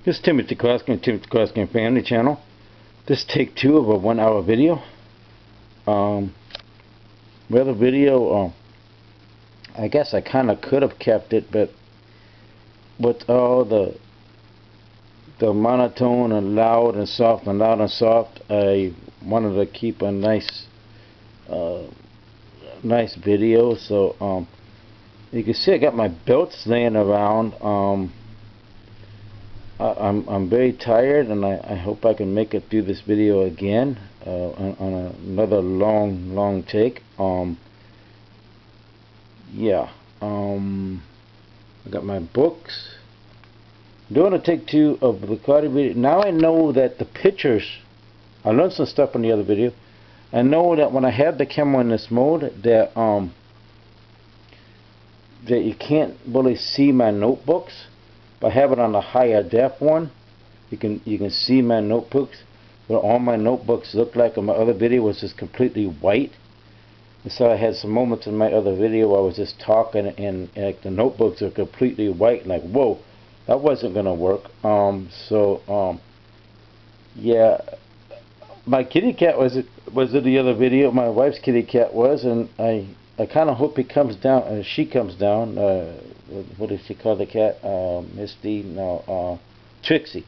This is Timothy Kerofsky, Timothy Kerofsky Family Channel. This is take 2 of a 1-hour video. The video, I guess I kind of could have kept it, but with all the monotone and loud and soft and loud and soft, I wanted to keep a nice video. So you can see I got my belts laying around. I'm very tired, and I hope I can make it through this video again on another long take. I got my books. I'm doing a take 2 of the karate video. Now I know that the pictures, I learned some stuff in the other video. I know that when I have the camera in this mode, that you can't really see my notebooks. If I have it on the higher def one, you can see my notebooks. But all my notebooks look like in my other video was just completely white. And so I had some moments in my other video where I was just talking and like the notebooks are completely white. Like, whoa, that wasn't gonna work. Yeah, my kitty cat was in the other video. My wife's kitty cat was, and I kind of hope he comes down. She comes down. What does she call the cat? Misty? No, Trixie.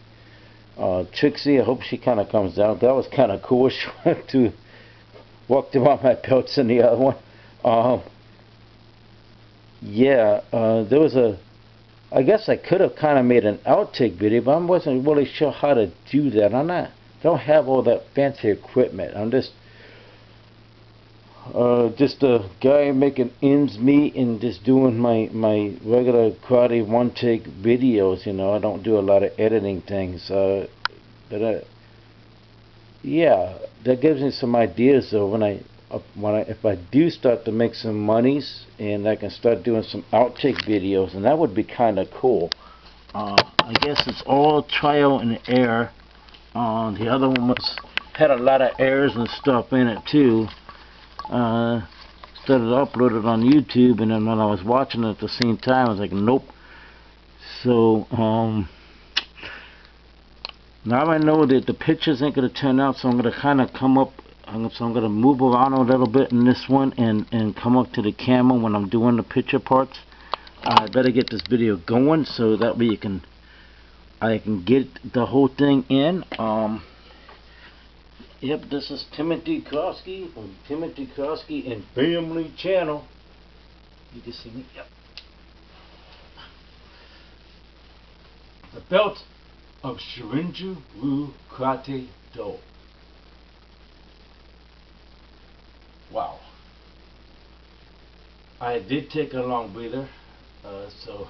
Trixie. I hope she kind of comes down. That was kind of cool. She went to walk around my belts in the other one. There was a. I guess I could have kind of made an outtake video, but I wasn't really sure how to do that. Don't have all that fancy equipment. I'm just a guy making ends meet and just doing my regular karate one-take videos. You know, I don't do a lot of editing things. That gives me some ideas though. If I do start to make some monies and I can start doing some outtake videos, and that would be kind of cool. I guess it's all trial and error. The other one had a lot of errors and stuff in it too. Started uploaded on YouTube, and then when I was watching it at the same time, I was like, nope. So now I know that the pictures ain't gonna turn out, so I'm gonna kind of come up. So I'm gonna move around a little bit in this one and come up to the camera when I'm doing the picture parts. I better get this video going so that way I can get the whole thing in. Yep, this is Timothy Kerofsky from Timothy Kerofsky and Family Channel. You can see me. Yep. The belt of Shurinju Ryu Karate Do. Wow. I did take a long breather, so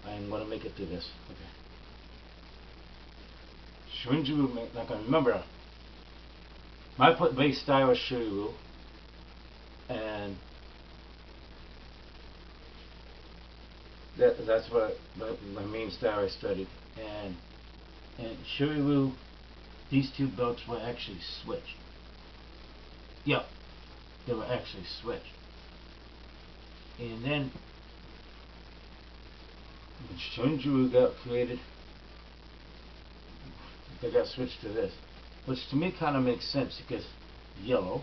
I'm going to make it through this. Okay. Shurinju, like I remember, my base style was Shuryu, and that's what my main style I studied. And Shuryu, these two belts were actually switched. Yep, they were actually switched. And then when Shurinju got created, they got switched to this, which to me kind of makes sense because yellow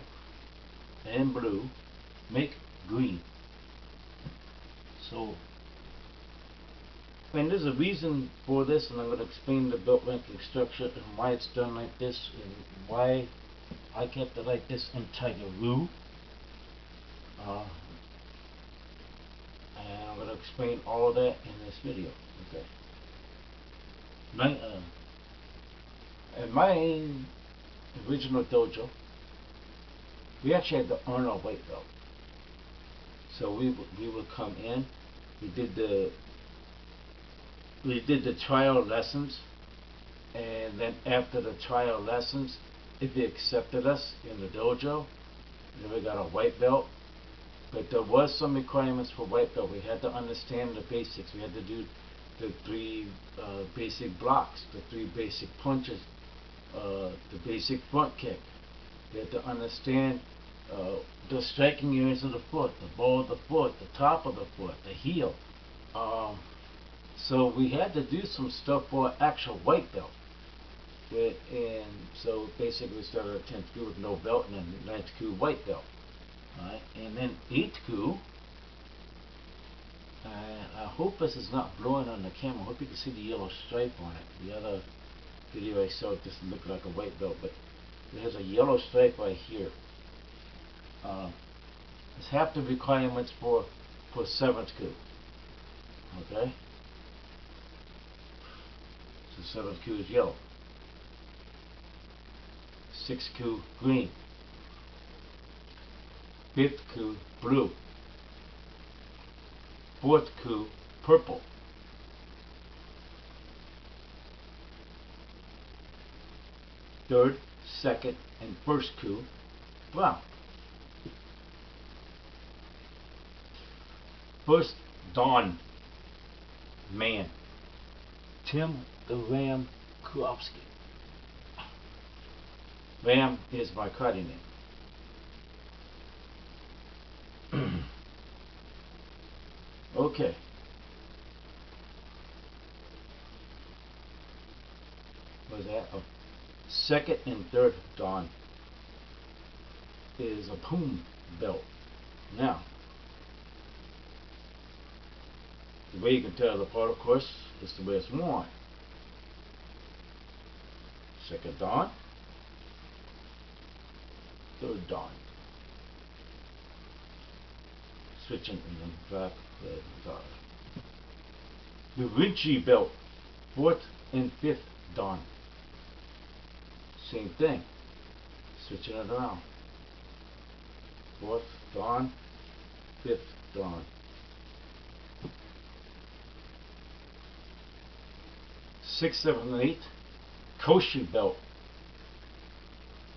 and blue make green. So, and there's a reason for this, and I'm going to explain the belt ranking structure and why it's done like this, and why I kept it like this in Tiger Ryu. And I'm going to explain all of that in this video. Okay. In my original dojo, we actually had to earn our white belt. So we would come in, we did the trial lessons, and then after the trial lessons, if they accepted us in the dojo, then we got a white belt. But there was some requirements for white belt. We had to understand the basics. We had to do the 3 basic blocks, the 3 basic punches, the basic front kick. We had to understand the striking areas of the foot, the ball of the foot, the top of the foot, the heel. So we had to do some stuff for actual white belt. And so basically we started our 10th Kyu with no belt, and then 9th Kyu white belt. Alright, and then 8th Kyu. I hope this is not blowing on the camera. I hope you can see the yellow stripe on it. The other video I saw, it just looked like a white belt, but it has a yellow stripe right here. It's half the requirements for 7th Kyu. Okay? So 7th Kyu is yellow. 6th Kyu green. 5th Kyu blue. 4th Kyu purple. 3rd, 2nd, and 1st Kyu brown. First Dan man, Tim the Ram Kerofsky. Ram is my karate name. Okay. What was that? Oh. 2nd and 3rd Dan is a poom belt. Now, the way you can tell it apart, of course, is the way it's worn. 2nd Dan, 3rd Dan. Switching in the back, red, dark. The Shurinju belt, 4th and 5th Dan. Same thing. Switching it around. 4th Dan, 5th Dan. 6th, 7th, and 8th, Koshu belt.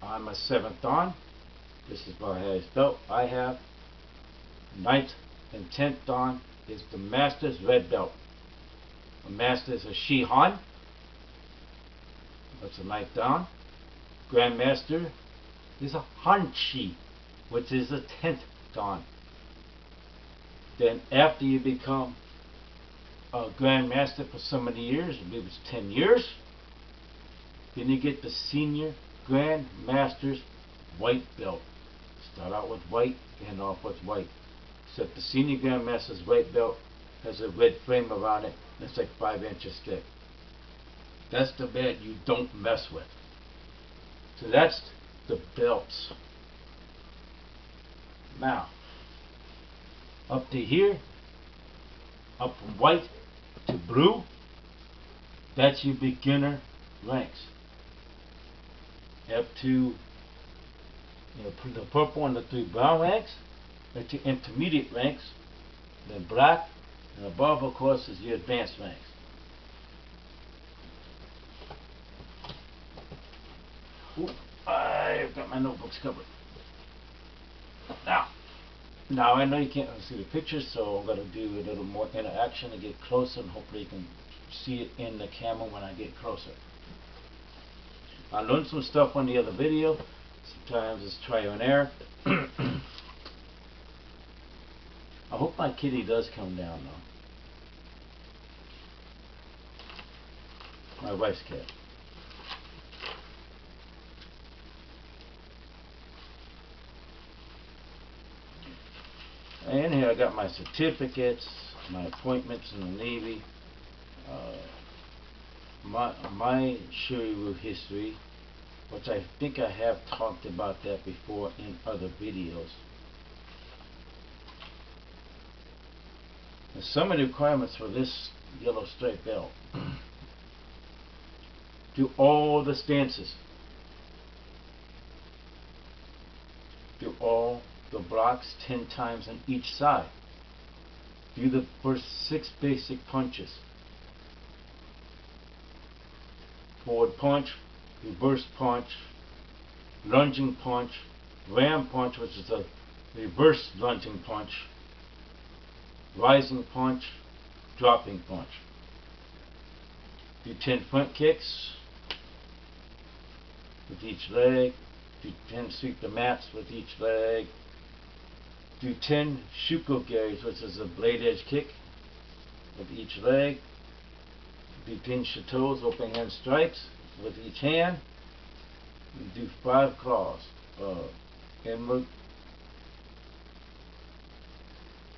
I'm a 7th Dan. This is my highest belt I have. 9th and 10th Dan is the Master's red belt. The Master is a Shihan. That's a 9th Dan. Grandmaster is a Hanshi, which is a 10th Dan. Then after you become a Grandmaster for so many years, I believe it's 10 years, then you get the Senior Grandmaster's white belt. Start out with white, end off with white. Except the Senior Grandmaster's white belt has a red frame around it, and it's like 5 inches thick. That's the belt you don't mess with. So that's the belts. Now, up to here, up from white to blue, that's your beginner ranks. Up to the purple and the 3 brown ranks, that's your intermediate ranks. Then black, and above, of course, is your advanced ranks. Ooh, I've got my notebooks covered. Now I know you can't see the pictures, so I'm going to do a little more interaction to get closer, and hopefully you can see it in the camera when I get closer. I learned some stuff on the other video. Sometimes it's trial and error. I hope my kitty does come down though. My wife's cat. And here I got my certificates, my appointments in the Navy, my Shurinju history, which I think I have talked about that before in other videos. And some of the requirements for this yellow striped belt. Do all the stances. Do all the blocks 10 times on each side. Do the first 6 basic punches. Forward punch, reverse punch, lunging punch, ram punch, which is a reverse lunging punch, rising punch, dropping punch. Do 10 front kicks with each leg. Do 10 sweep the mats with each leg. Do 10 shuko garis, which is a blade edge kick with each leg. If you pinch your toes, open hand strikes with each hand. You do 5 claws.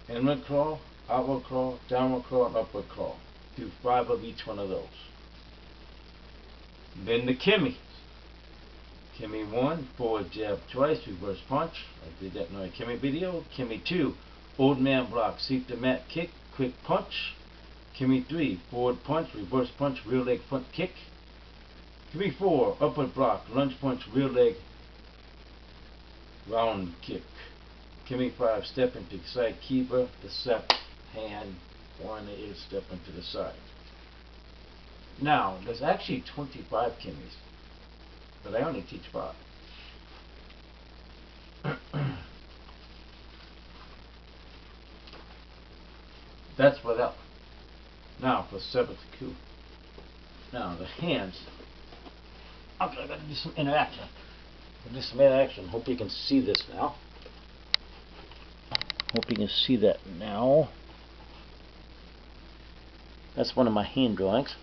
Inward claw, outward claw, downward claw, and upward claw. Do 5 of each one of those. Then the Kimmy. Kimmy 1, forward jab twice, reverse punch. I did that in my Kimmy video. Kimmy 2, old man block, seek the mat kick, quick punch. Kimmy 3, forward punch, reverse punch, rear leg front kick. Kimmy 4, upward block, lunge punch, rear leg round kick. Kimmy 5, step into side keeper, the set hand, one is step into the side. Now, there's actually 25 Kimmies, but I only teach 5. That's for that one. Now for 7th coup. Now the hands. Okay, I gotta do some interaction. Hope you can see this now. Hope you can see that now. That's one of my hand drawings.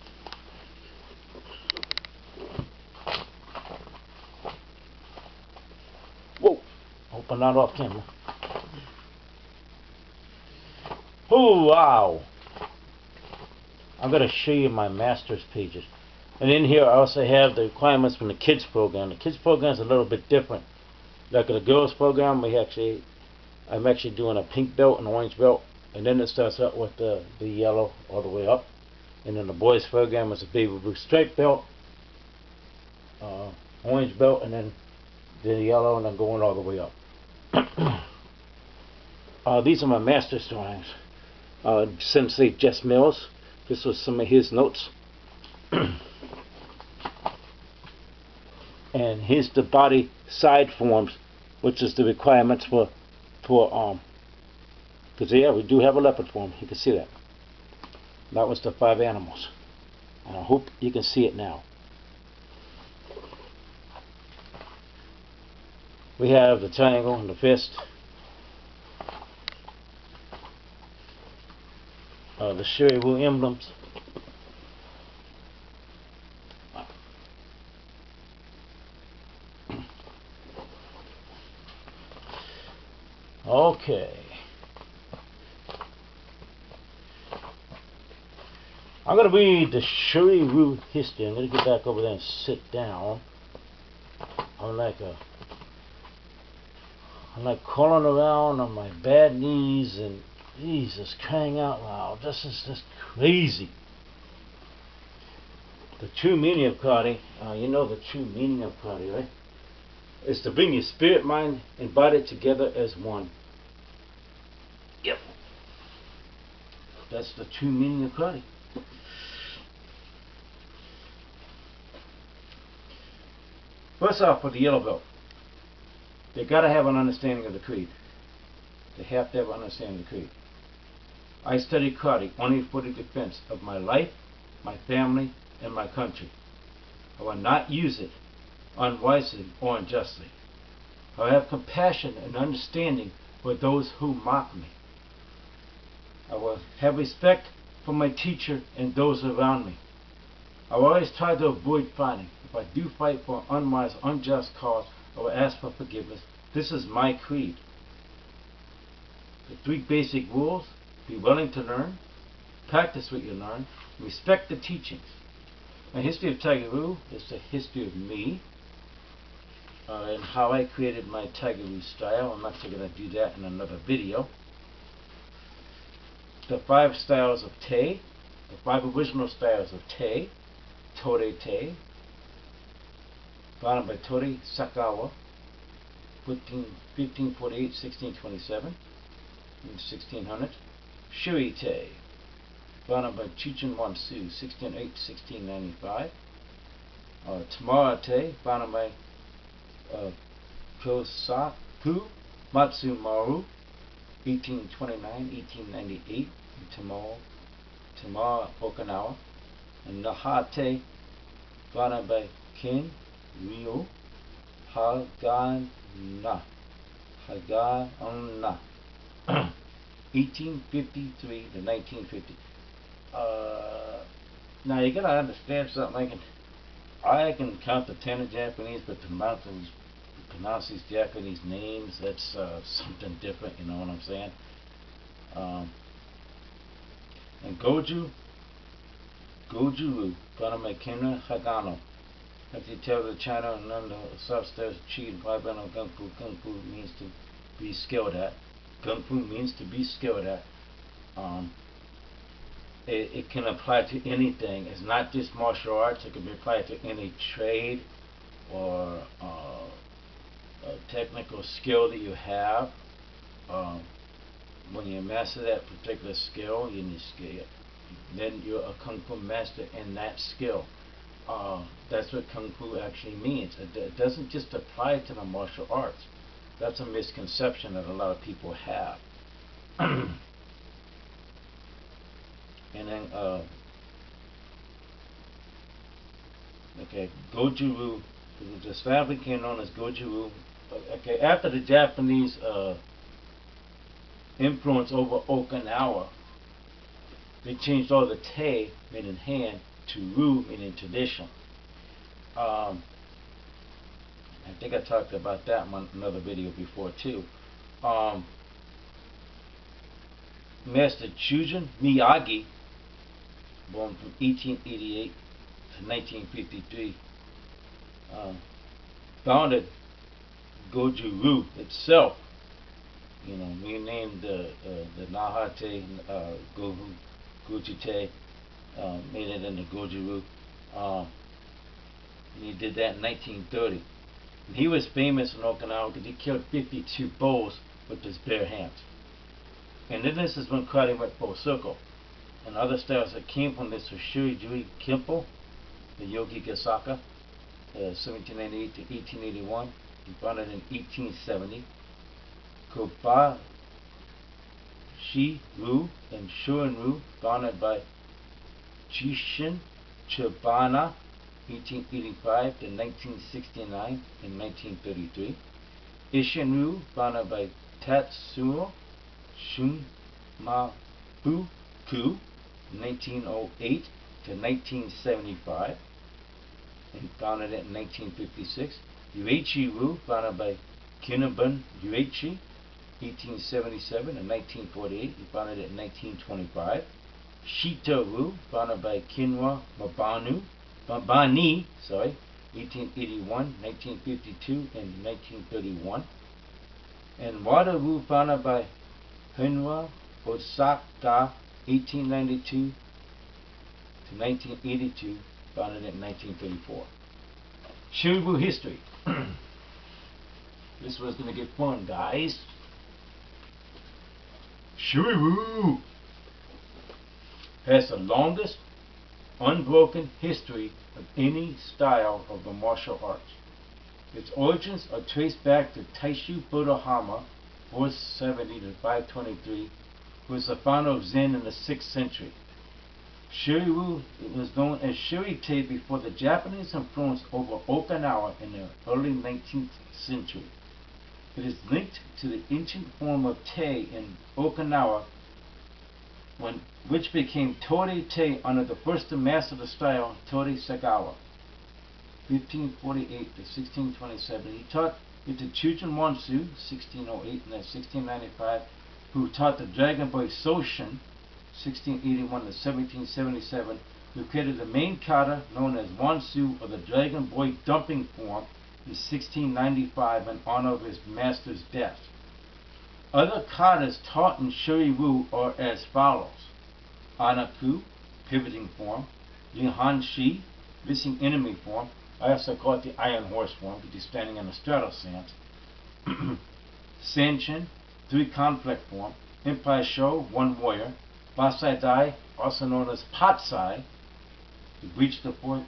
Whoa! Hope I'm not off camera. Oh wow! I'm going to show you my master's pages. And in here I also have the requirements from the kids program. The kids program is a little bit different. Like the girls program, I'm actually doing a pink belt and orange belt, and then it starts out with the yellow all the way up. And then the boys program is a baby blue stripe belt, orange belt, and then the yellow, and then going all the way up. These are my master's drawings. Sensei Jess Mills. This was some of his notes. And here's the body side forms, which is the requirements for because yeah, we do have a leopard form. You can see that. That was the 5 animals. And I hope you can see it now. We have the triangle and the fist. The Shurinju emblems. Okay. I'm going to read the Shurinju history. I'm going to get back over there and sit down. I'm like crawling around on my bad knees and Jesus, crying out loud. This is just crazy. The true meaning of karate, you know the true meaning of karate, right? Is to bring your spirit, mind, and body together as one. Yep. That's the true meaning of karate. First off, for the yellow belt, they got to have an understanding of the creed. They have to have an understanding of the creed. I study karate only for the defense of my life, my family, and my country. I will not use it unwisely or unjustly. I will have compassion and understanding for those who mock me. I will have respect for my teacher and those around me. I will always try to avoid fighting. If I do fight for an unwise, unjust cause, I will ask for forgiveness. This is my creed. The 3 basic rules: be willing to learn, practice what you learn, respect the teachings. My history of Tiger Ryu is the history of me and how I created my Tiger Ryu style. I'm actually going to do that in another video. The 5 styles of Te, the 5 original styles of Te, Tore Te, founded by Tori Sakawa, 1548-1627, in 1600. Shuri Te, founded by Chichen Wansu, 1608-1695. Tamara Te, founded by Kosaku Matsumaru, 1829-1898, in Tamara, Okinawa. And Naha-Te, founded by King Ryo Hagana, 1853 to 1950. Now you gotta understand something. I can count to 10 in Japanese, but to pronounce these Japanese names, that's something different. You know what I'm saying? And Goju, Ganame Kenra Hagano. If you tell the China and none of the substairs chi and five on Gunfu, Gunfu means to be skilled at. Gunfu means to be skilled at. It can apply to anything. It's not just martial arts. It can be applied to any trade or technical skill that you have. When you master that particular skill, then you're a Kung Fu master in that skill. That's what Kung Fu actually means. It doesn't just apply to the martial arts. That's a misconception that a lot of people have. And then, okay, Goju-Ryu, the style became known as Goju-Ryu. Okay, after the Japanese influence over Okinawa, they changed all the te, meaning hand, to ru, meaning tradition. I think I talked about that in another video before too. Master Chujin Miyagi, born from 1888 to 1953, founded Goju-Ryu itself. You know, renamed the Nahate Goju-Te, made it into Goju-Ryu. And he did that in 1930. And he was famous in Okinawa because he killed 52 bulls with his bare hands. And then this is when karate went full circle. And other styles that came from this were Shurinju Kempo, the Yogi Gasaka, 1798 to 1881. He founded in 1870. Kobashi-Ryu and Shurin-Ryu, founded by Jishin Chibana, 1885 to 1969 and 1933. Ishin-Ryu, founded by Tatsuo Shumabuku, 1908 to 1975, and founded it in 1956. Yuichi-Ryu, founded by Kinobun Yuichi, 1877 and 1948. He founded it in 1925. Shito-Ryu, founded by Kinwa Mabani, 1881, 1952, and 1931. And Wada-Ryu, founded by Henwa Osaka, 1892 to 1982, founded in 1934. Shuribu history. This was going to get fun, guys. Shuribu has the longest unbroken history of any style of the martial arts. Its origins are traced back to Taishu Buddhahama, 470 to 523, who was the founder of Zen in the 6th century. Shuribu was known as Shuri-te before the Japanese influence over Okinawa in the early 19th century. It is linked to the ancient form of te in Okinawa, which became Tori-te under the first master of the style, Tori Sagawa, 1548 to 1627. He taught it to Chujin Wansu, 1608 and 1695, who taught the Dragon Boy Soshin, 1681 to 1777, who created the main kata known as Wansu, or the Dragon Boy dumping form, in 1695 in honor of his master's death. Other katas taught in Shuri-Ryu are as follows: Anaku, pivoting form; Yihanshi, missing enemy form. I also call it the Iron Horse form because he's standing in a straddle stance. Senshin, 3 conflict form; Empire Sho, 1 warrior; Basai Dai, also known as Patsai, to breach the fortress;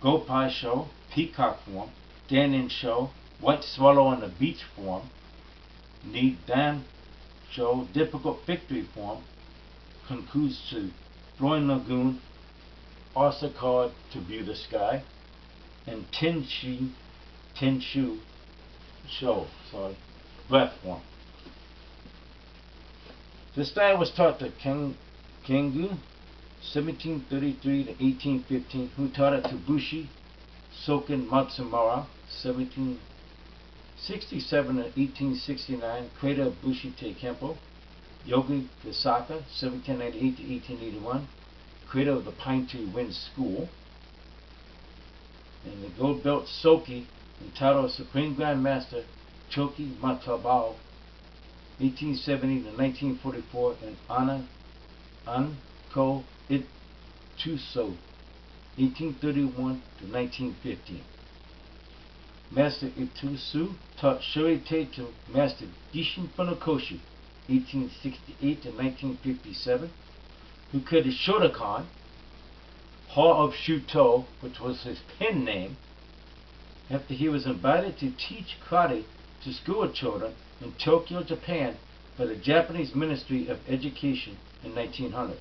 Gopai Sho, peacock form; Danin Sho, white swallow on the beach form; Nidan Sho, difficult victory form; Konkutsu, flowing lagoon, also called to view the sky; and Tenshu Sho, breath form. This style was taught to King Kengu, 1733 to 1815, who taught at Bushi Soken Matsumura, 1767 to 1869, creator of Bushi Kempo. Yogi Visaka, 1798 to 1881, creator of the Pine Tree Wind School. And the gold belt Soke, entitled Supreme Grandmaster Choki Matabao, 1870 to 1944, and Anko Itsuso, 1831 to 1915. Master Itsusu taught Shuri Teito Master Gishin Funakoshi, 1868 to 1957, who created Shotokan, Hall of Shuto, which was his pen name, after he was invited to teach karate to school children in Tokyo, Japan, by the Japanese Ministry of Education in 1900.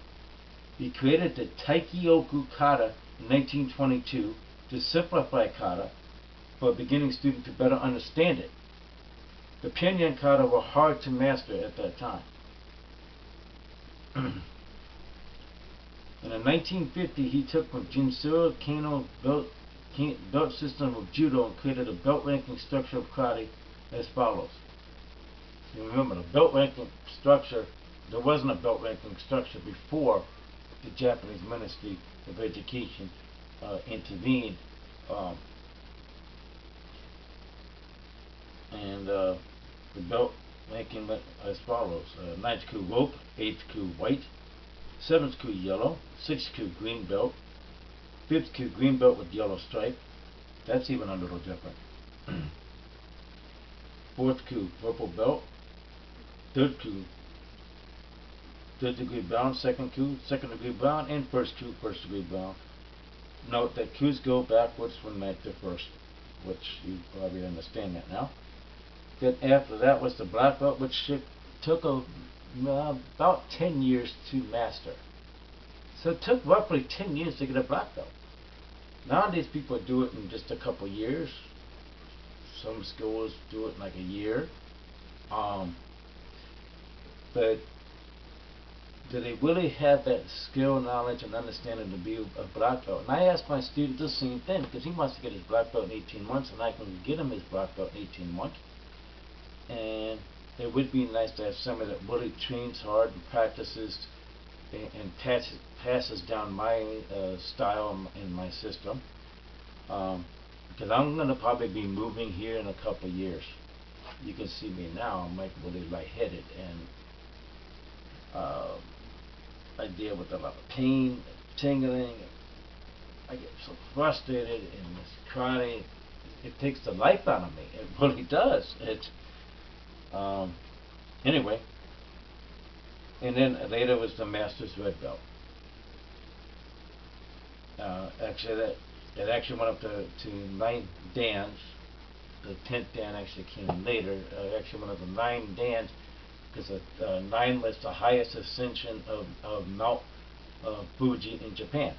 He created the Taikyoku Kata in 1922 to simplify kata for a beginning student to better understand it. The Pinyin kata were hard to master at that time. And in 1950, he took from Jinsuro Kano belt system of judo and created a belt ranking structure of karate as follows. You remember, the belt ranking structure, there wasn't a belt ranking structure before the Japanese Ministry of Education intervened. The belt ranking went as follows. 9th Kyu rope, 8th Kyu white, 7th Kyu yellow, 6th Kyu green belt, 5th Kyu green belt with yellow stripe. That's even a little different. 4th Kyu purple belt, 3rd Kyu 3rd degree brown, 2nd Kyu 2nd degree brown, and 1st Kyu 1st degree brown. Note that Kyus go backwards from ninth to first, which you probably understand that now. Then after that was the black belt, which took about 10 years to master. So it took roughly 10 years to get a black belt. Nowadays people do it in just a couple years. Some schools do it in like a year. But do they really have that skill, knowledge, and understanding to be a black belt? And I asked my student the same thing, because he wants to get his black belt in 18 months, and I can get him his black belt in 18 months. And it would be nice to have somebody that really trains hard and practices and passes down my style and my system. Because I'm going to probably be moving here in a couple of years. You can see me now, I'm like really lightheaded, and I deal with a lot of pain, tingling. I get so frustrated in this karate. It takes the life out of me. It really does. Anyway, and then later was the Master's Red Belt. Actually, that actually went up to 9 dans. The 10th dan actually came later. Actually went up to 9 dans, because 9 was the highest ascension of Mount Fuji in Japan.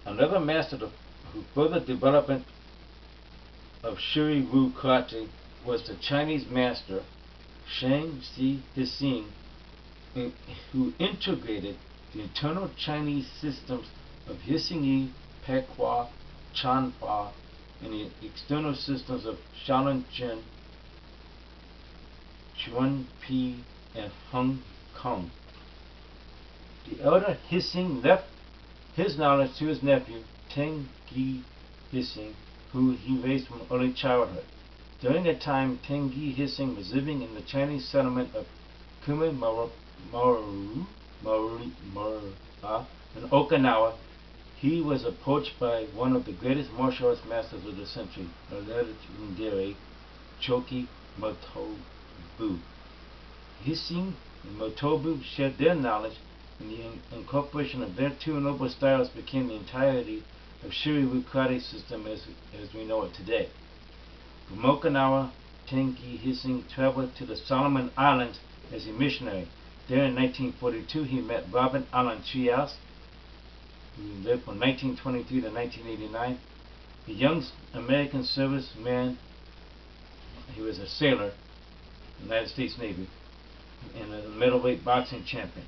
Another master who further development of Shuri-Ryu karate was the Chinese master Shang Si Hsing, who integrated the internal Chinese systems of Hsing-yi, Pekwa, Chanfa, and the external systems of Shaolin Chen, Chuan Pi, and Hong Kong. The elder Hsing left his knowledge to his nephew, Teng Gi Hsing, who he raised from early childhood. During that time, Teng Gi Hsing was living in the Chinese settlement of Kumamoru in Okinawa. He was approached by one of the greatest martial arts masters of the century, the legendary Choki Motobu. Hsing and Motobu shared their knowledge, and the incorporation of their two noble styles became the entirety of Shuri-Ryu karate system as we know it today. From Okinawa, Teng Gi Hsing traveled to the Solomon Islands as a missionary. There in 1942 he met Robert Allen Trias, who lived from 1923 to 1989. A young American serviceman, he was a sailor in the United States Navy, and a middleweight boxing champion.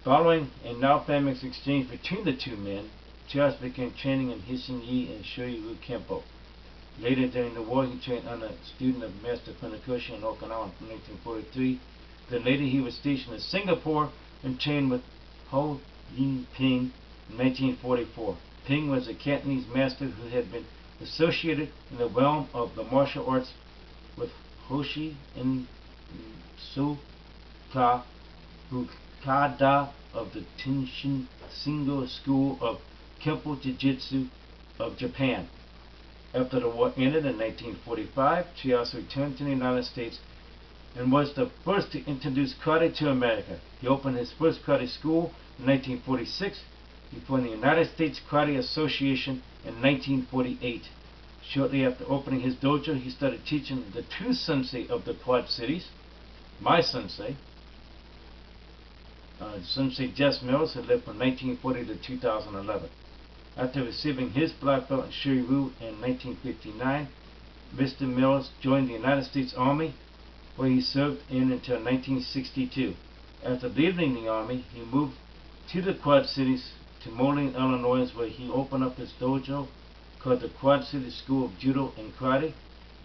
Following a now famous exchange between the two men, Chiaos began training in Hisin-yi and Shurinju Kempo. Later during the war, he trained under a student of Master Funakoshi in Okinawa in 1943. Then later he was stationed in Singapore and trained with Ho Yin Ping in 1944. Ping was a Cantonese master who had been associated in the realm of the martial arts with Hoshi and Soke Hukada of the Tenshin Singo School of Kempo Jiu-Jitsu of Japan. After the war ended in 1945, Chiaos returned to the United States and was the first to introduce karate to America. He opened his first karate school in 1946. He formed the United States Karate Association in 1948. Shortly after opening his dojo, he started teaching the true sensei of the Quad Cities, my sensei, Sensei Jess Mills, who lived from 1940 to 2011. After receiving his black belt in Shuri-Ryu in 1959, Mr. Mills joined the United States Army, where he served in until 1962. After leaving the Army, he moved to the Quad Cities to Moline, Illinois, where he opened up his dojo called the Quad City School of Judo and Karate,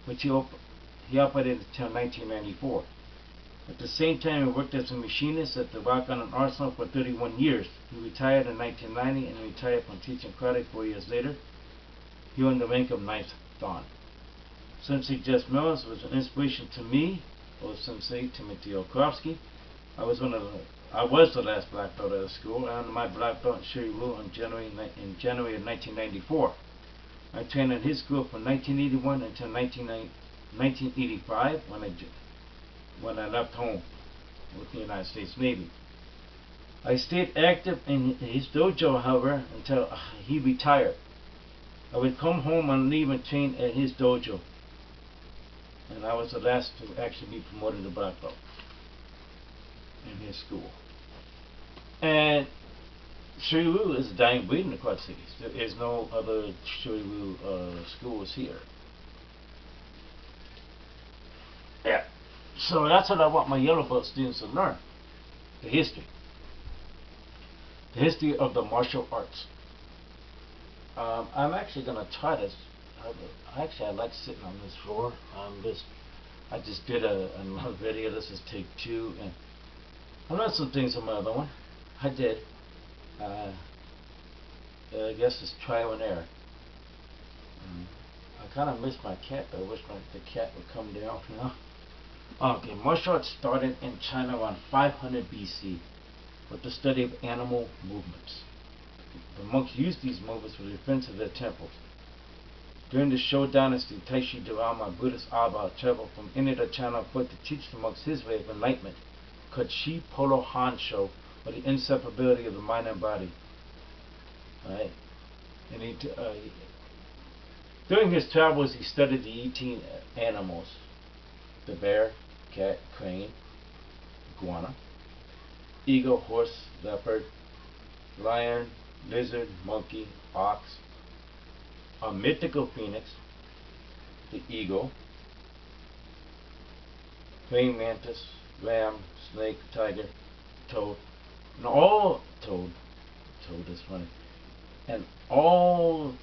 which he operated until 1994. At the same time, he worked as a machinist at the Rock Island Arsenal for 31 years. He retired in 1990 and retired from teaching karate 4 years later. He earned the rank of 9th Dan. Sensei Jess Mills was an inspiration to me, or Sensei Timothy Kerofsky. I was the last black belt at the school. I earned my black belt in Shuri-Ryu in January of 1994. I trained in his school from 1981 until 1985 when I left home with the United States Navy. I stayed active in his dojo, however, until he retired. I would come home on leave and train at his dojo. And I was the last to actually be promoted to black belt in his school. And Shuri-Ryu is a dying breed in the Quad Cities. There is no other Shuri-Ryu schools here. Yeah. So that's what I want my yellow belt students to learn. The history. The history of the martial arts. I'm actually going to try this. I like sitting on this floor. I just did another video. This is take 2. And I learned some things on my other one. I did. I guess it's trial and error. I kind of miss my cat, but I wish the cat would come down now. Okay, martial arts started in China around 500 BC with the study of animal movements. The monks used these movements for the defense of their temples. During the Shou dynasty, Taishi Dharma Buddhist Abba traveled from India to China on foot to teach the monks his way of enlightenment, called Shi Polo Hansho, or the inseparability of the mind and body. Right? And during his travels, he studied the 18 animals: the bear, cat, crane, iguana, eagle, horse, leopard, lion, lizard, monkey, ox, a mythical phoenix, the eagle, praying mantis, ram, snake, tiger, toad, and all toad is funny, and all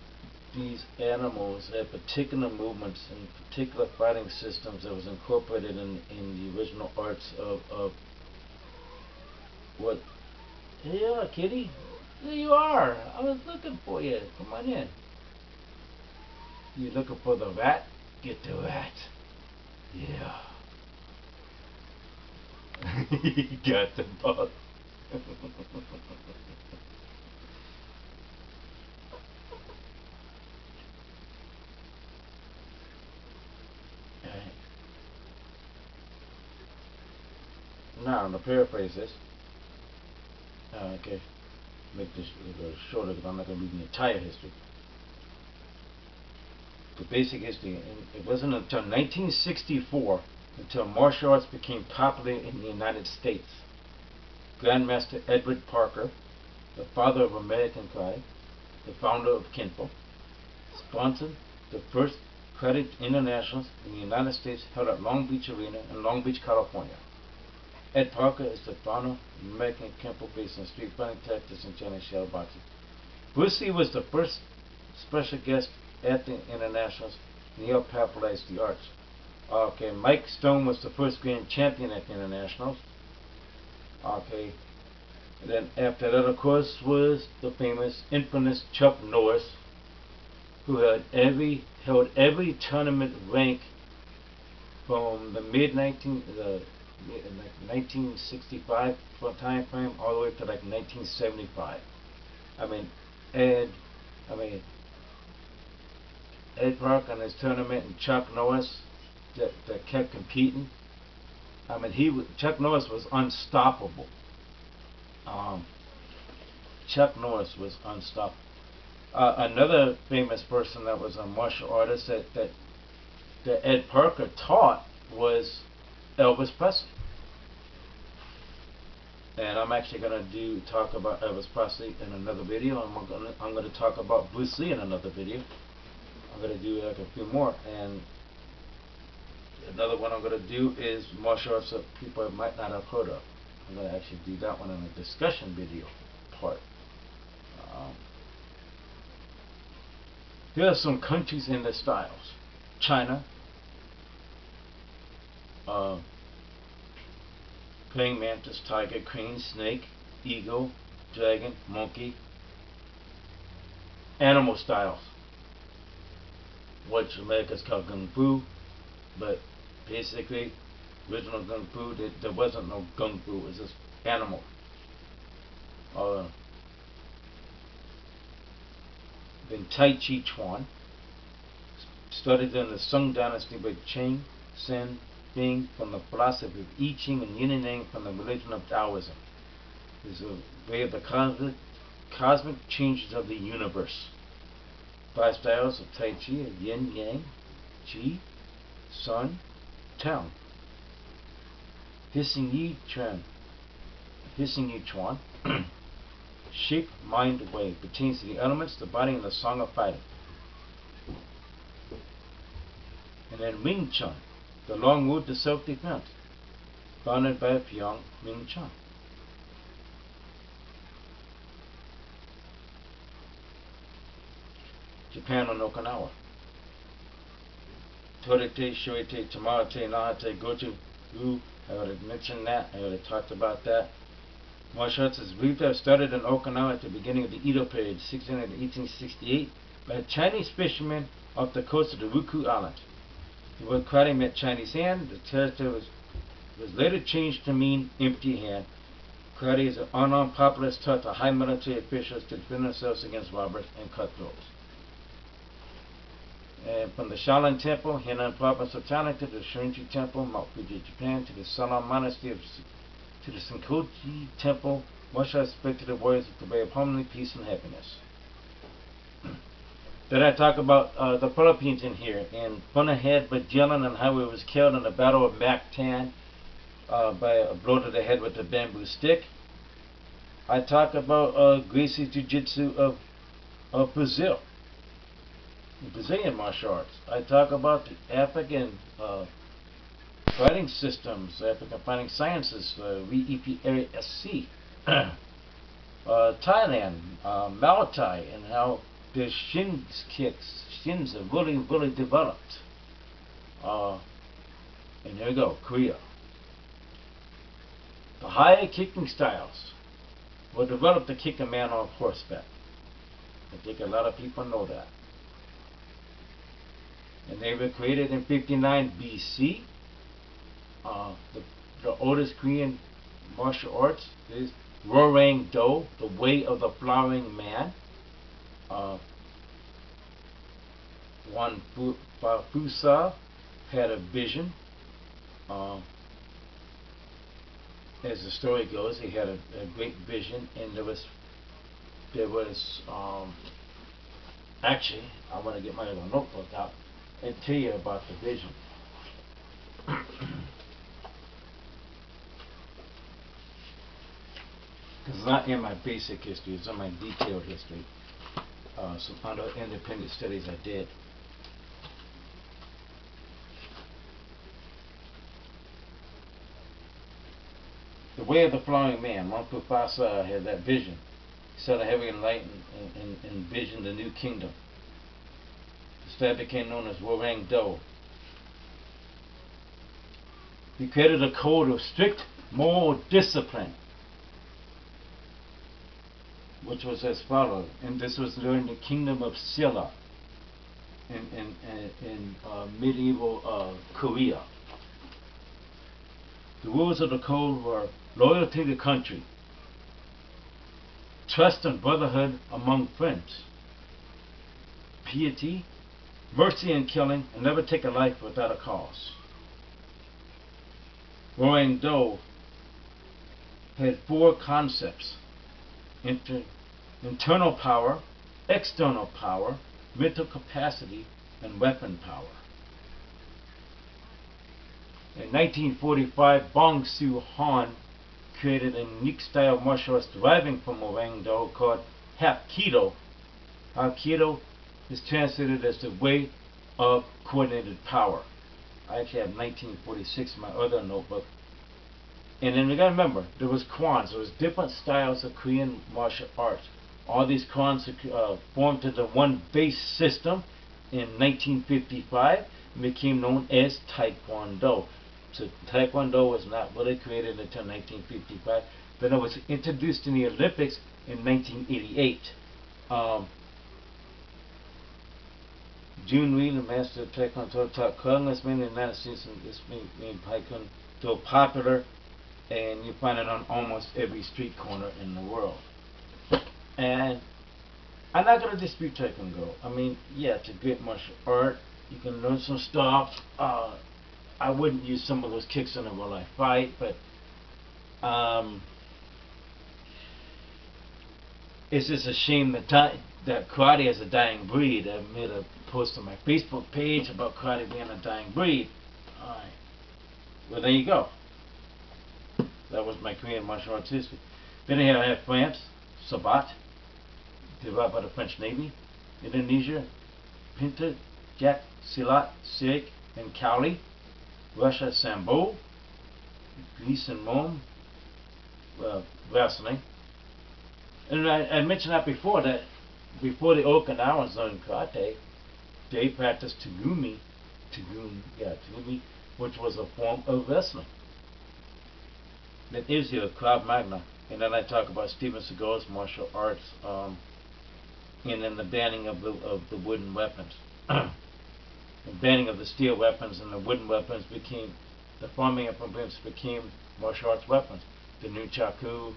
these animals had particular movements and particular fighting systems that was incorporated in the original arts of what. Here you are, kitty. There you are. I was looking for you. Come on in. You looking for the rat? Get the rat. Yeah. He got the bug. Now, to paraphrase this, okay, make this shorter because I'm not going to read the entire history. The basic history, and it wasn't until 1964 until martial arts became popular in the United States. Grandmaster Edward Parker, the father of American karate, the founder of Kempo, sponsored the first karate internationals in the United States held at Long Beach Arena in Long Beach, California. Ed Parker is the founder of American Kempo based on street fighting tactics and Chinese shadow boxing. Bruce Lee was the first special guest at the internationals, and he helped popularize the arts. Okay, Mike Stone was the first grand champion at the internationals. Okay, and then after that, of course, was the famous, infamous Chuck Norris, who held every tournament rank from the mid 1965 time frame all the way to like 1975. Ed Park on his tournament and Chuck Norris that kept competing. Chuck Norris was unstoppable. Chuck Norris was unstoppable. Another famous person that was a martial artist that Ed Parker taught was Elvis Presley. And I'm actually going to talk about Elvis Presley in another video. I'm going to talk about Bruce Lee in another video. I'm going to do like a few more. And another one I'm going to do is martial arts that people might not have heard of. I'm going to actually do that one in a discussion video part. Here are some countries and their styles. China, praying mantis, tiger, crane, snake, eagle, dragon, monkey. Animal styles, which America's called Kung Fu, but basically, original Kung Fu, there wasn't no Kung Fu, it was just animal. Then Tai Chi Chuan, studied in the Sung Dynasty by Cheng, Sen, Bing, from the philosophy of I Ching, and Yin and Yang from the religion of Taoism. This is a way of the cosmic changes of the universe. 5 styles of Tai Chi are Yin, Yang, Qi, Sun, Tao. Hissing Yi Chuan, shape, mind, way, pertains to the elements, the body, and the song of fighting. And then Wing Chun, the long road to self-defense, founded by Pyong Wing Chun. Japan on Okinawa. Torite, Shurite, Tamarate, Nahate, Goju, Ru. I already mentioned that. I already talked about that. Martial arts is believed to have started in Okinawa at the beginning of the Edo period, 1600 to 1868, by a Chinese fisherman off the coast of the Ryukyu Islands. The word karate meant Chinese hand. The territory was later changed to mean empty hand. Karate is an unarmed populace taught to high military officials to defend themselves against robbers and cutthroats. And from the Shaolin Temple, Henan province of China, to the Shurinju Temple, Mount Fuji, Japan, to the Salam Monastery, to the Senkoji Temple, martial arts spread to the warriors with the way of harmony, peace, and happiness. Then I talk about the Philippines in here, and Funahead Magellan and how he was killed in the Battle of Mactan by a blow to the head with a bamboo stick. I talk about Gracie Jiu-Jitsu of Brazil, the Brazilian martial arts. I talk about the African fighting systems, African fighting sciences, VEPASC, Thailand, Muay and how the shins are really developed. And here we go, Korea. The higher kicking styles were developed to kick a man off horseback. I think a lot of people know that. And they were created in 59 BC. The oldest Korean martial arts is Rorang Do, the way of the flowering man. One Fusa had a vision. As the story goes, he had a great vision, and there was actually, I want to get my little notebook out and tell you about the vision. It's not in my basic history, it's in my detailed history. Some other independent studies I did. way of the flying man. Mufasa had that vision. He saw the heavy and light and envisioned the new kingdom. The star became known as Warang Do. He created a code of strict moral discipline, which was as follows, and this was during the kingdom of Silla in medieval Korea. The rules of the code were loyalty to country, trust and brotherhood among friends, piety, mercy in killing, and never take a life without a cause. Warang Do had 4 concepts: internal power, external power, mental capacity, and weapon power. In 1945, Bong Soo-han created a unique style of martial arts deriving from Warang Do called Hapkido. Hapkido is translated as the way of coordinated power. I actually have 1946 in my other notebook. And then we gotta remember, there was kwans. There was different styles of Korean martial arts. All these kwans formed into one base system in 1955 and became known as Taekwondo. So Taekwondo was not really created until 1955, but it was introduced in the Olympics in 1988. Jun Lee, the master of Taekwondo, taught Congressmen in the United States, and this made Taekwondo popular, and you find it on almost every street corner in the world. And I'm not going to dispute Taekwondo. I mean, yeah, it's a great martial art. You can learn some stuff. I wouldn't use some of those kicks in a real life fight, but it's just a shame that karate is a dying breed. I made a post on my Facebook page about karate being a dying breed. Alright. Well, there you go. That was my Korean martial arts history. Then I had France, Sabat, developed by the French Navy, Indonesia, Pinta, Jak, Silat, Sirik, and Kaoli, Russia, Sambo, Greece and Rome, wrestling. And I mentioned that before the Okinawans learned karate, they practiced Tugumi, which was a form of wrestling. That is here, Krav Maga. And then I talk about Steven Seagal's martial arts, and then the banning of the wooden weapons. The banning of the steel weapons and the wooden weapons became, the farming implements became martial arts weapons. The nunchaku,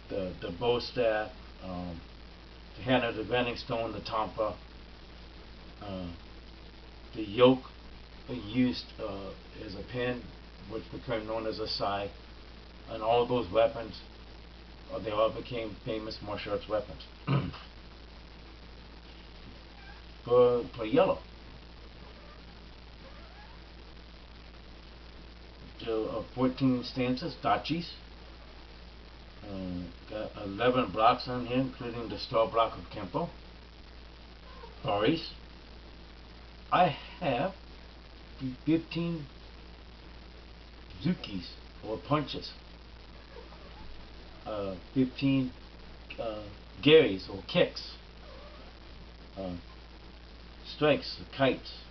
the bow staff, the hand of the grinding stone, the tampa, the yoke used as a pin, which became known as a sai, and all those weapons, they all became famous martial arts weapons. For yellow. So, 14 stanzas, dachis. Got 11 blocks on here, including the star block of Kempo. Baris. I have 15 zukis, or punches. 15 garis, or kicks. Strikes, kites.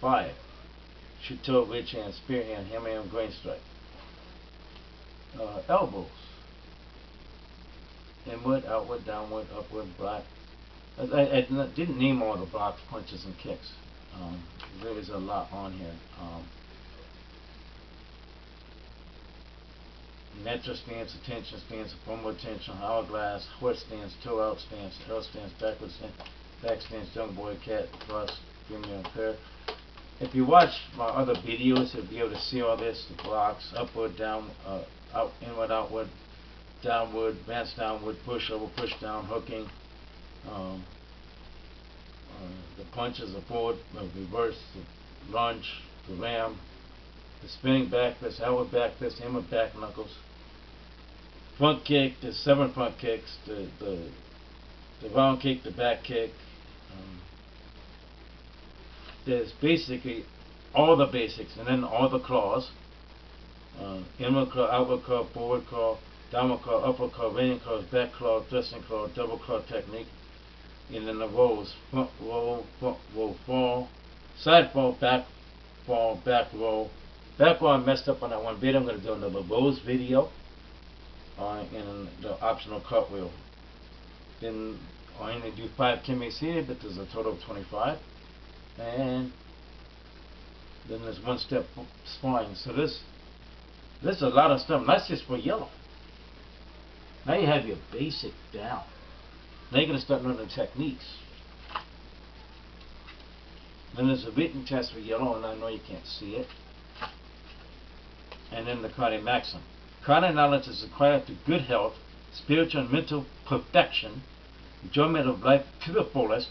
5. Shuto, ridge hand, spear hand, hammer hand, grain strike. Elbows. Inward, outward, downward, upward, block. I didn't name all the blocks, punches, and kicks. There is a lot on here. Natural stance, attention stance, forward attention, hourglass, horse stance, toe out stance, tail stance, backward stance, back stance, young boy, cat, cross, junior, and pair. If you watch my other videos, you'll be able to see all this, the blocks, upward, down, out, inward, outward, downward, advance downward, push over, push down, hooking. The punches, the forward, the reverse, the lunge, the ram, the spinning back fist, outward back fist, inward back knuckles, front kick, the 7 front kicks, the round kick, the back kick. There's basically all the basics, and then all the claws. Inward claw, outward claw, forward claw, downward claw, upward claw, reining claws, back claw, thrusting claw, double claw technique. And then the rolls, front roll, fall, side fall, back roll. Back roll I messed up on that one video. I'm going to do another rolls video in the optional cartwheel. Then I only do 5 teammates here, but there's a total of 25. And then there's one step spine. So there's a lot of stuff. That's just for yellow. Now you have your basic down. Now you're going to start learning techniques. Then there's a written test for yellow, and I know you can't see it. And then the karate maxim. Karate knowledge is acquired through good health, spiritual and mental perfection, enjoyment of life to the fullest,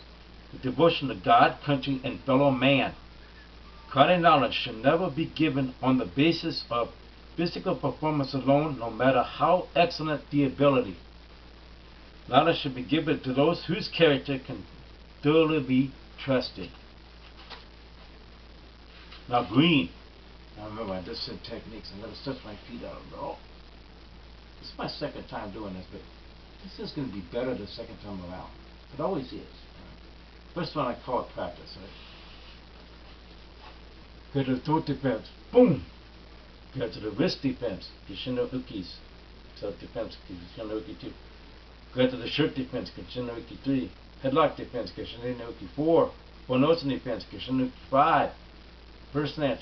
with devotion to God, country, and fellow man. Karate knowledge should never be given on the basis of physical performance alone, no matter how excellent the ability. Knowledge should be given to those whose character can thoroughly be trusted. Now green. Now remember, I just said techniques. I'm going to stretch my feet out a little. This is my second time doing this, but this is going to be better the second time around. It always is. First one I call it practice. Right? Go to the throat defense. Boom! Go to the wrist defense. Kishino Ukis. Self-defense. Kishino Uki 2. Go to the shirt defense. Kishino Uki 3. Headlock defense. Kishino Uki 4. Bonosan defense. Kishino Uki 5. First snatch.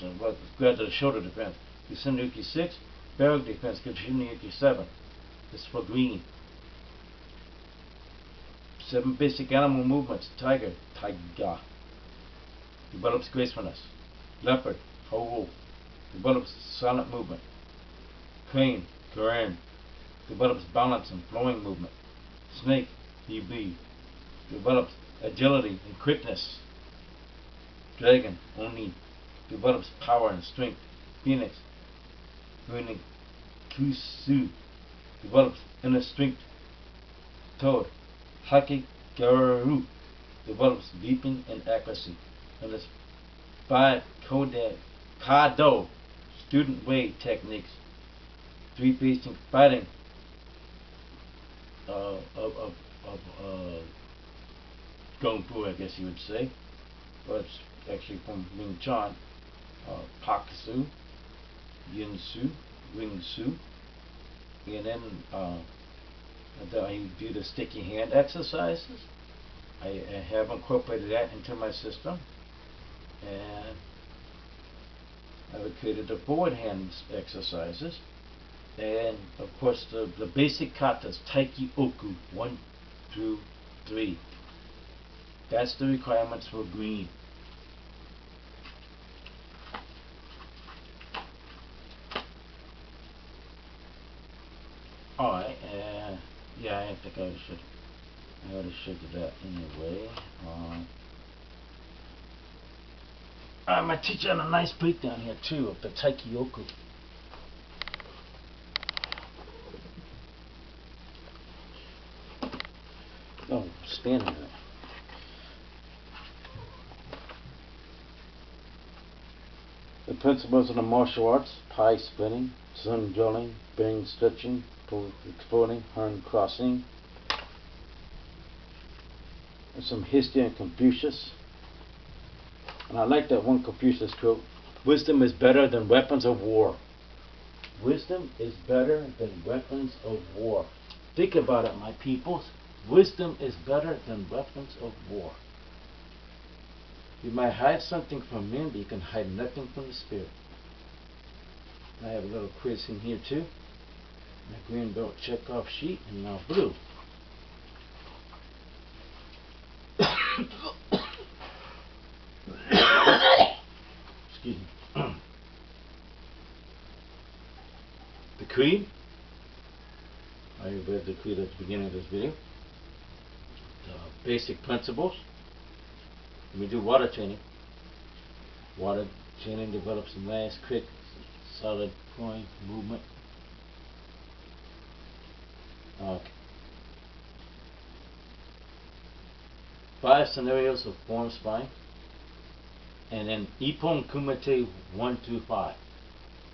Go to the shoulder defense. Kishino Uki 6. Barrel defense. Kishino Uki 7. This is for green. 7 basic animal movements. Tiger. Develops gracefulness. Leopard. Ho. Develops silent movement. Crane. Karen. Develops balance and flowing movement. Snake. EB. Develops agility and quickness. Dragon. Oni. Develops power and strength. Phoenix. Winning. Kusu. Develops inner strength. Toad. Haki Garu. Develops leaping and accuracy. And there's 5 Kado student way techniques. 3 basic fighting Kung Fu, I guess you would say. But it's actually from Wing Chun. Pak Su, Yin Su, Wing Su. And then I do the sticky hand exercises. I have incorporated that into my system. And I've created the forward hand exercises. And of course the basic katas, Taiki Oku 1 through 3. That's the requirements for green. Alright, yeah, I think I already showed you that anyway. I'm going to teach you a nice breakdown here too of the Taikyoku. Oh, standing there. The principles of the martial arts: pie splitting, sun drilling, bang stretching, exploding, horn crossing. There's some history in Confucius. And I like that one Confucius quote: wisdom is better than weapons of war. Wisdom is better than weapons of war. Think about it, my peoples. Wisdom is better than weapons of war. You might hide something from men, but you can hide nothing from the spirit. I have a little quiz in here too. My green belt check-off sheet, and now blue. Excuse me. The creed. I read the creed at the beginning of this video. The basic principles. We do water training. Water training develops a nice, quick, solid point movement. Okay. 5 scenarios of form spine. And then Ippon Kumite 1 through 5.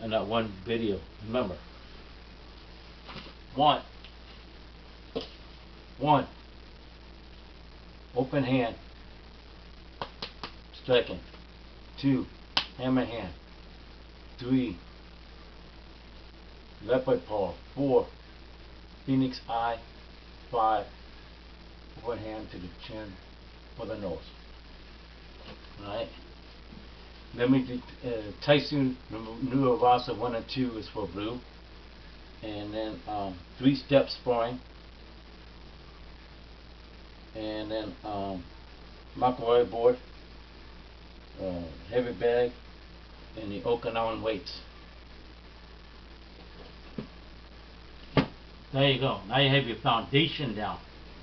And that one video. Remember. 1. Open hand. Striking. 2. Hammer hand. 3. Leopard paw. 4. Phoenix eye. 5. Open hand to the chin or the nose. Alright. Then we do Tyson Nuavasa 1 and 2 is for blue. And then 3 step sparring. And then Makaroi board, heavy bag, and the Okinawan weights. There you go. Now you have your foundation down.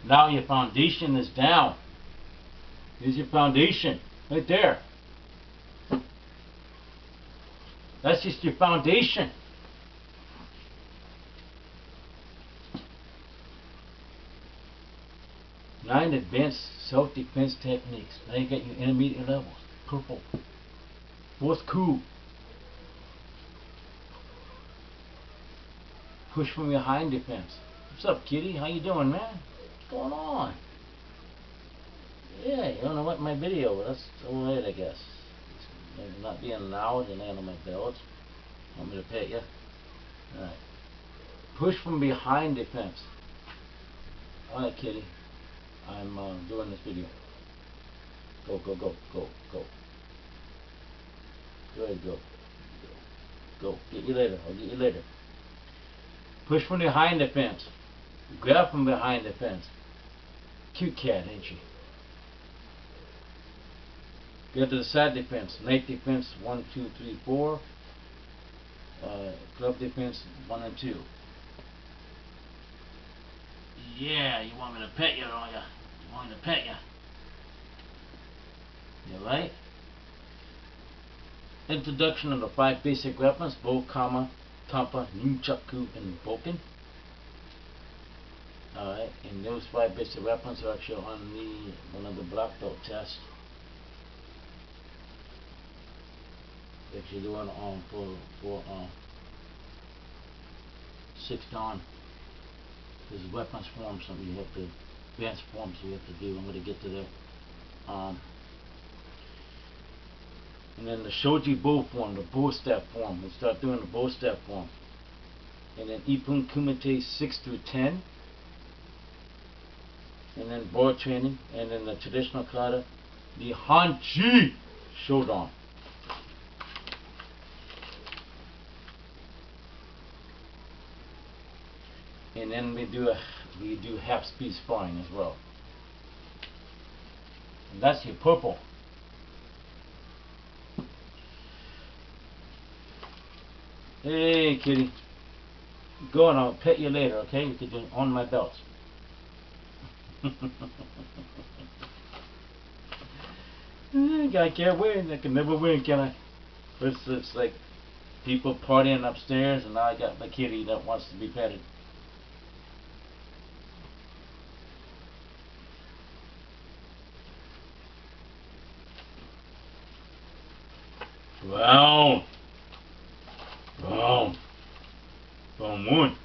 Now your foundation is down. Here's your foundation. Right there. That's just your foundation. Nine advanced self-defense techniques. Now you got your intermediate levels. Purple. Fourth coup. Push from behind defense. What's up, kitty? How you doing, man? What's going on? Yeah, you don't know what my video, but that's alright, I guess. It's not being loud and on my belts. Want me to pet you? Alright. Push from behind defense. Alright, kitty. I'm doing this video. Go, go, go, go, go. Go ahead, go. Go. Get you later. I'll get you later. Push from behind the fence. Grab from behind the fence. Cute cat, ain't she? Get to the side defense. Night defense 1, 2, 3, 4. Club defense 1 and 2. Yeah, you want me to pet you, don't you? You want me to pet you? You right? Introduction of the 5 basic weapons: bow, kama, tampa, nunchaku, and boken. Alright, and those 5 basic weapons are actually on the one of the black belt tests. That you're doing for 6th Dan. There's weapons form, something you have to, advanced forms you have to do. I'm going to get to there. And then the shoji bow form, the bow step form. We'll start doing the bow step form. And then Ippon Kumite 6 through 10. And then board training. And then the traditional kata, the Hanchi Shodan. And then we do half speed sparring as well. And that's your purple. Hey kitty. Go and I'll pet you later, okay? You can do on my belts. I can't win. I can never win, can I? It's like people partying upstairs and now I got my kitty that wants to be petted. Boom. Boom. Boom. One.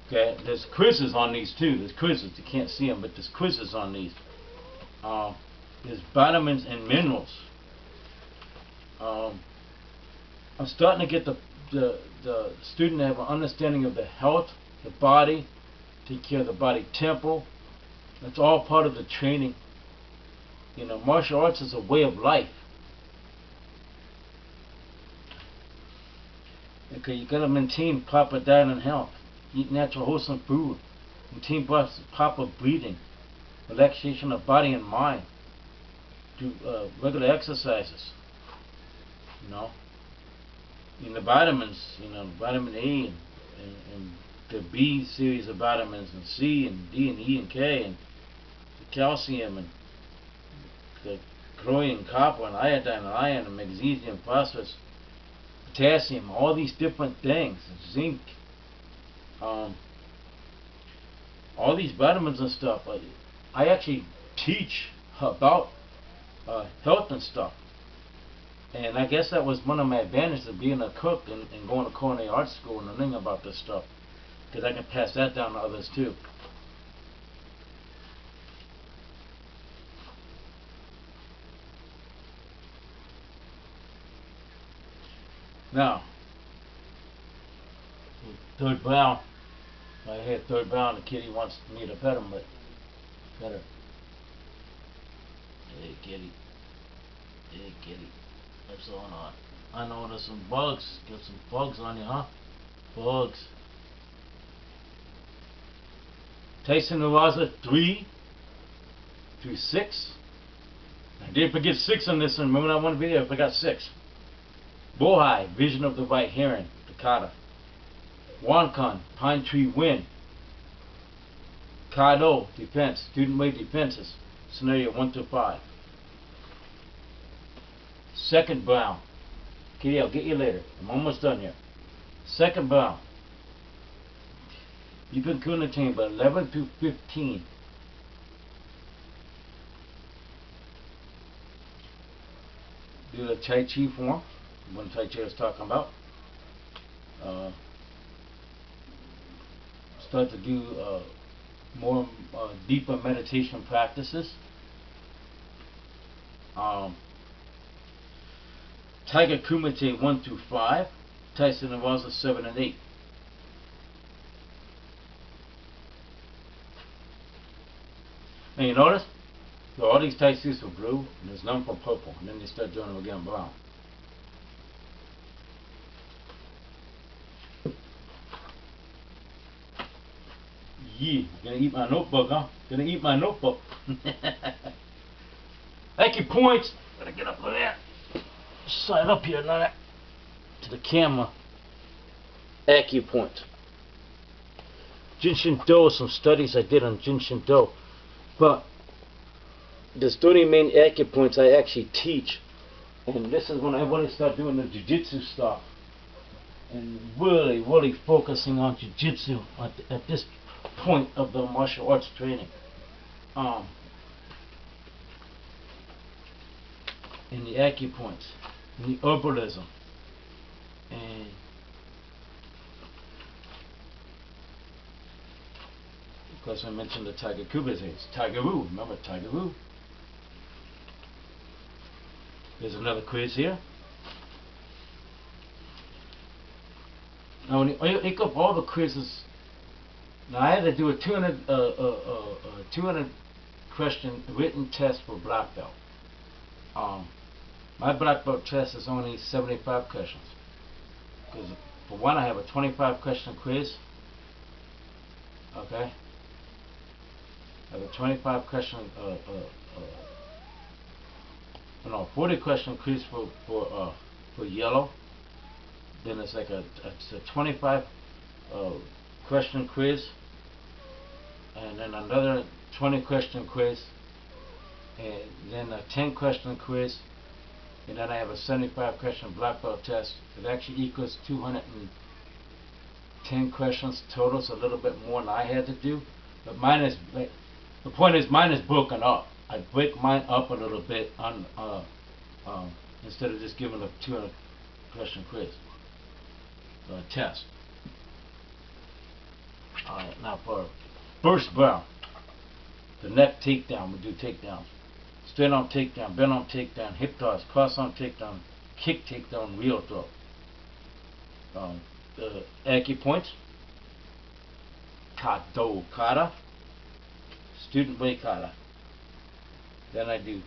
Okay, there's quizzes on these too. There's quizzes. You can't see them, but there's quizzes on these. There's vitamins and minerals. I'm starting to get the student to have an understanding of the health, the body, take care of the body temple. That's all part of the training. You know, martial arts is a way of life. Okay, you gotta maintain proper diet and health. Eat natural, wholesome food. Maintain proper breathing. Relaxation of body and mind. Do regular exercises. You know. In the vitamins, you know, vitamin A and the B series of vitamins, and C and D and E and K, and the calcium and the chlorine, copper and iodine and iron and magnesium, phosphorus, potassium, all these different things, zinc, all these vitamins and stuff. I actually teach about health and stuff. And I guess that was one of my advantages of being a cook and going to culinary arts school and learning about this stuff, because I can pass that down to others too. Now, third brown. I hit third brown. The kitty wants me to pet him, but better. Hey kitty. Hey kitty. What's going on? I know there's some bugs. Got some bugs on you, huh? Bugs. Tyson Nawaza 3 through 6. I did forget 6 on this one. Remember that one video? I forgot 6. Bohai, Vision of the White Heron, the kata. Wankan, Pine Tree Wind. Kado, Defense, Student Way Defenses, Scenario 1 through 5. Second brown. Kitty, I'll get you later. I'm almost done here. Second brown. You've been Kuna Chamber 11 through 15. Do the Tai Chi form. One Tai Chi I was talking about. Start to do more deeper meditation practices. Tiger Kumite 1 through 5. Tyson Nawaza 7 and 8. And you notice? All these Tai Chis were blue, and there's none for purple, and then they start doing them again brown. Yeah, gonna eat my notebook, huh? Gonna eat my notebook. Acupoints. Gotta get up on there. Sign up here now to the camera. Acupoint. Jinshin Do, some studies I did on Jinshin Do. But there's 30 main acupoints I actually teach. And this is when I really start doing the jiu-jitsu stuff. And really focusing on jiu-jitsu at this point of the martial arts training. In the acupoints, in the herbalism, and of course I mentioned the Tiger Kubis. Tiger Ryu, remember Tiger Ryu? There's another quiz here. Now when you pick up all the quizzes, now I had to do a 200 question written test for black belt. My black belt test is only 75 questions. Because for one, I have a 25 question quiz. Okay. I have a 25 question 40 question quiz for yellow. Then it's like it's a 25 question quiz, and then another 20 question quiz, and then a 10 question quiz, and then I have a 75 question black belt test. It actually equals 210 questions total. It's a little bit more than I had to do, but mine is, the point is, mine is broken up. I break mine up a little bit on instead of just giving a 200 question quiz test. Alright, now for first brown, the neck takedown, we do takedowns. Straight arm takedown, bent arm takedown, hip toss, cross arm takedown, kick takedown, real throw. The acupoints, Kado kata, student way kata. Then I do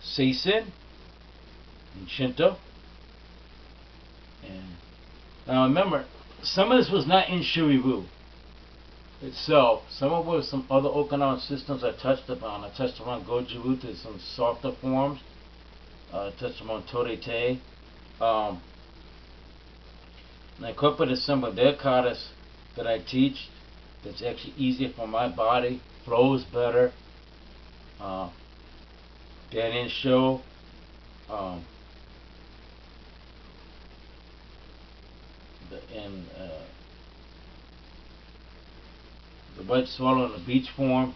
Seisin and Shinto. And now remember, some of this was not in Shuriru itself. Some of it was some other Okinawan systems I touched upon. I touched upon Goju-Ryu to some softer forms. I touched upon Torite. And I incorporated some of their katas that I teach that's actually easier for my body, flows better. Dan show. The white swallow in the beach form.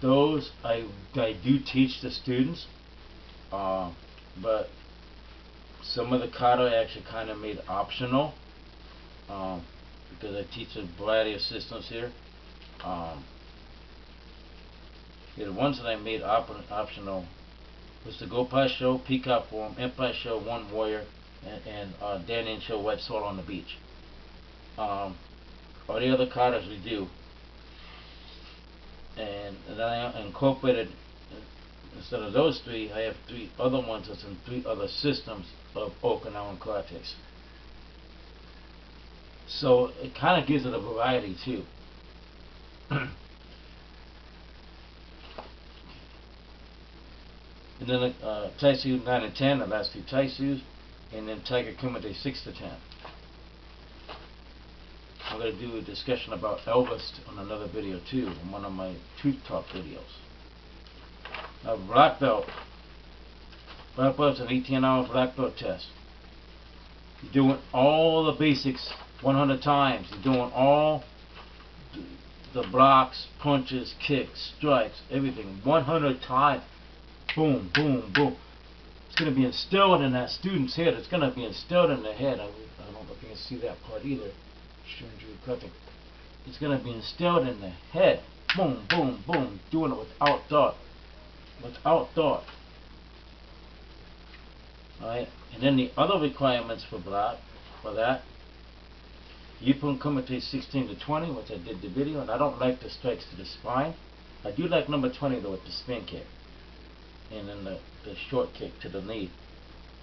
those I do teach the students, but some of the kata I actually kind of made optional, because I teach a variety of systems here. The ones that I made optional was the Gopai Show, Peacock Form, Empire Show, One Warrior, and Dan Show, White Sword on the Beach. All the other katas we do. And then I incorporated, instead of those three, I have 3 other ones that's in 3 other systems of Okinawan karates. So it kind of gives it a variety too. And then Taishu 9 and 10, the last 2 Taishus, and then Tiger Kumite 6 to 10. I'm going to do a discussion about Elvis on another video too, in one of my Truth Talk videos. Now, black belt. Black belt's an 18-hour black belt test. You're doing all the basics 100 times. You're doing all the blocks, punches, kicks, strikes, everything 100 times. Boom, boom, boom. It's going to be instilled in that student's head. It's going to be instilled in their head. I don't know if you can see that part either. It's going to be instilled in their head. Boom, boom, boom. Doing it without thought. Without thought. Alright. And then the other requirements for that. Ippon Kumite 16 to 20, which I did the video, and I don't like the strikes to the spine. I do like number 20 though with the spin kick. And then the short kick to the knee.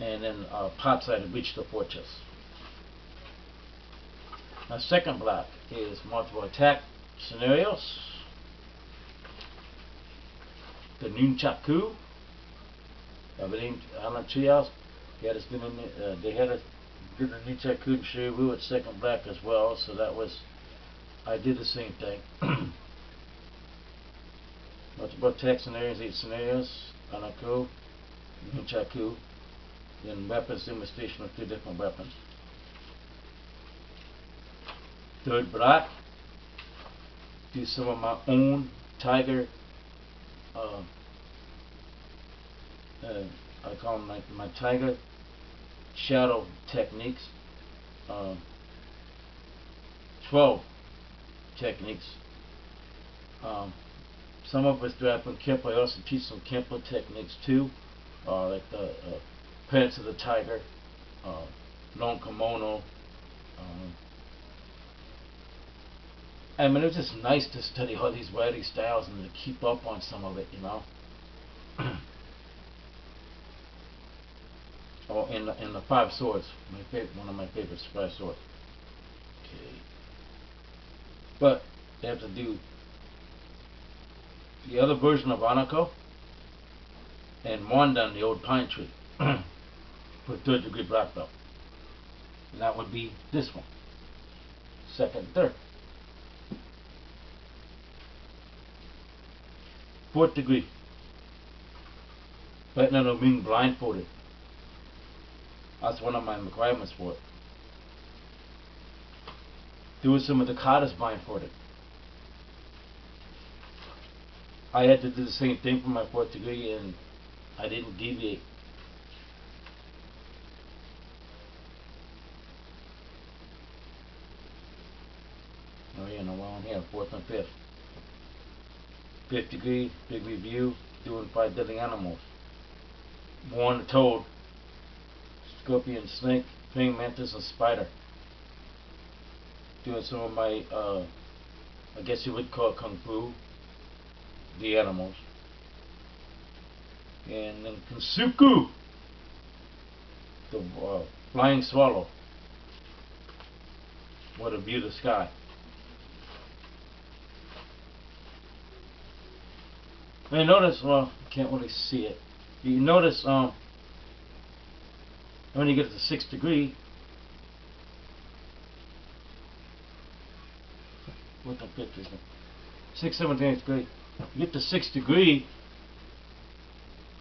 And then pot side to reach the fortress. Now, second block is multiple attack scenarios. The Nunchaku. Everything on the treehouse. They had us do the Nunchaku and Shuriru at second block as well. So that was, I did the same thing. Multiple attack scenarios, 8 scenarios. Anako, Nunchaku. Then weapons demonstration of 2 different weapons. Third block, do some of my own tiger, I call them my tiger shadow techniques, 12 techniques. Some of us do from Kempo. I also teach some Kempo techniques too, like the Pants of the Tiger, Long Kimono. I mean, it's just nice to study all these variety styles and to keep up on some of it, you know. Oh, and the 5 swords, one of my favorites, 5 swords. Okay. But they have to do the other version of Anako and Mondan, the old pine tree, for 3rd degree black belt. And that would be this one, 2nd and 3rd. 4th degree, but no, being blindfolded. That's one of my requirements for it. Doing some of the katas blindfolded. I had to do the same thing for my 4th degree, and I didn't deviate. Oh yeah, no, well, here, 4th and 5th. 5th degree, big review, doing 5 deadly animals. One toad, scorpion, snake, praying mantis, and spider. Doing some of my, I guess you would call it kung fu, the animals. And then Kansuku, the flying swallow, what a view of the sky. And you notice, well, you can't really see it. You notice, when you get to the 6th degree, what the 5th is it? 6th, 7th, 8th grade. You get to 6th degree,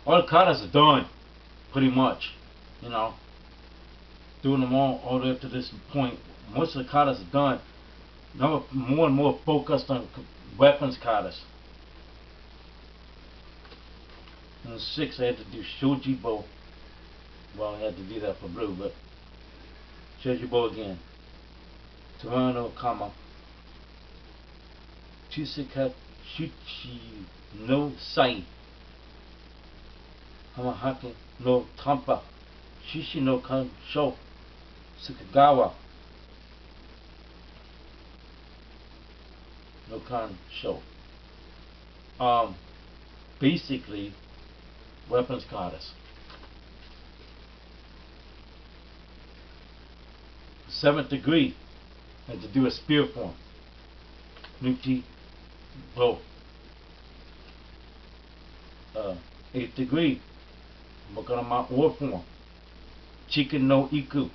all the katas are done, pretty much. You know, doing them all the way up to this point. Most of the katas are done. Now more and more focused on weapons katas. In 6, I had to do Shoji Bo. Well, I had to do that for blue, but Shoji Bo again. Tymon no Kama. Chiseka Shuchi no Sai. Hamahake no Tampa. Shishi no Kan Sho. Sukagawa no Kan Sho. Basically, weapons goddess. 7th degree, I had to do a spear form. Nuchi Bo. 8th degree, I'm working on my war form. Chicken no Iku.